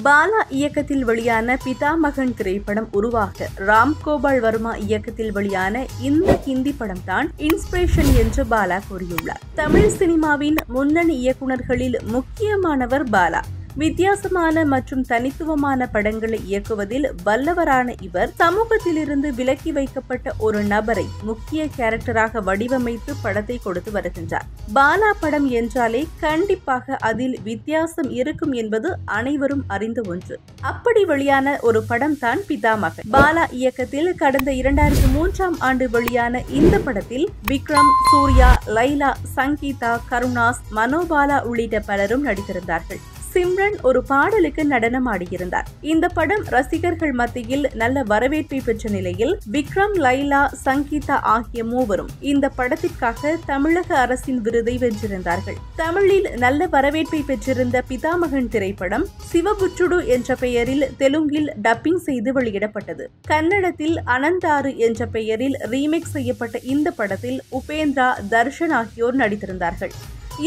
பாலா இயக்கத்தில் வெளியான பிதாமகன் திரைப்படம் உருவாக ராம்கோபால் வர்மா இயக்கத்தில் வெளியான இந்த ஹிந்தி படம் தான் இன்ஸ்பிரேஷன் என்று பாலா கூறியுள்ளார். தமிழ் சினிமாவின் முன்னணி இயக்குநர்களில் முக்கியமானவர் பாலா. வித்தியாசமான மற்றும் தனித்துவமான படங்களை இயக்குவதில் வல்லவரான இவர் சமூகத்திலிருந்து விலக்கி வைக்கப்பட்ட ஒரு நபரை முக்கிய கேரக்டராக வடிவமைத்து படத்தை கொடுத்து வருகின்றார். பாலா படம் என்றாலே கண்டிப்பாக அதில் வித்தியாசம் இருக்கும் என்பது அனைவரும் அறிந்த ஒன்று. அப்படி வெளியான ஒரு படம் தான் பிதாமகன். பாலா இயக்கத்தில் கடந்த 2003ஆம் ஆண்டு வெளியான இந்த படத்தில் விக்ரம், சூர்யா, லைலா, சங்கீதா, கருணாஸ், மனோபாலா உள்ளிட்ட பலரும் நடித்திருந்தார்கள். சிம்ரன் ஒரு பாடலுக்கு நடனம் ஆடியிருந்தார். இந்த படம் ரசிகர்கள் மத்தியில் நல்ல வரவேற்பை பெற்ற நிலையில் விக்ரம், லைலா, சங்கீதா ஆகிய மூவரும் இந்த படத்திற்காக தமிழக அரசின் விருதை வென்றிருந்தார்கள். தமிழில் நல்ல வரவேற்பை பெற்றிருந்த பிதாமகன் திரைப்படம் சிவபுற்றுடு என்ற பெயரில் தெலுங்கில் டப்பிங் செய்து வெளியிடப்பட்டது. கன்னடத்தில் அனந்தாறு என்ற பெயரில் ரீமேக் செய்யப்பட்ட இந்த படத்தில் உபேந்திரா, தர்ஷன் ஆகியோர் நடித்திருந்தார்கள்.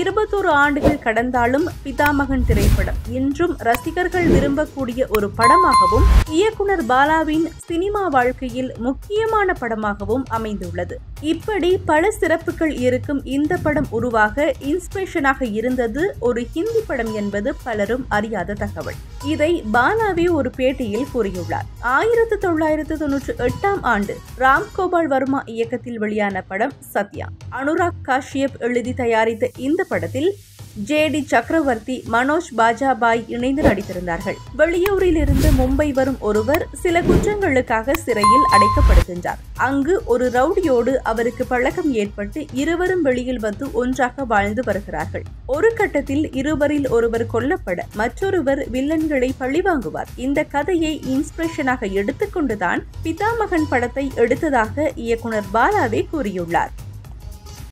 21 ஆண்டுகள் கடந்தாலும் பிதாமகன் திரைப்படம் இன்றும் ரசிகர்கள் விரும்பக்கூடிய ஒரு படமாகவும் இயக்குனர் பாலாவின் சினிமா வாழ்க்கையில் முக்கியமான படமாகவும் அமைந்துள்ளது. இப்படி பல சிறப்புகள் இருக்கும் இந்த படம் உருவாக இன்ஸ்பிரேஷனாக இருந்தது ஒரு ஹிந்தி படம் என்பது பலரும் அறியாத தகவல். இதை பாலாவே ஒரு பேட்டியில் கூறியுள்ளார். 1998ஆம் ஆண்டு ராம்கோபால் வர்மா இயக்கத்தில் வெளியான படம் சத்யா. அனுராக் காஷ்யப் எழுதி தயாரித்த இந்த படத்தில் ஜே.டி. சக்கரவர்த்தி, மனோஜ் பாஜபாய் இணைந்து நடித்திருந்தார்கள். வெளியூரில் இருந்து மும்பை வரும் ஒருவர் சில குற்றங்களுக்காக சிறையில் அடைக்கப்படுகின்றார். அங்கு ஒரு ரவுடியோடு அவருக்கு பழக்கம் ஏற்பட்டு இருவரும் வெளியில் வந்து ஒன்றாக வாழ்ந்து வருகிறார்கள். ஒரு கட்டத்தில் இருவரில் ஒருவர் கொல்லப்பட மற்றொருவர் வில்லன்களை பழிவாங்குவார். இந்த கதையை இன்ஸ்பிரேஷனாக எடுத்துக்கொண்டுதான் பிதாமகன் படத்தை எடுத்ததாக இயக்குனர் பாலாவே கூறியுள்ளார்.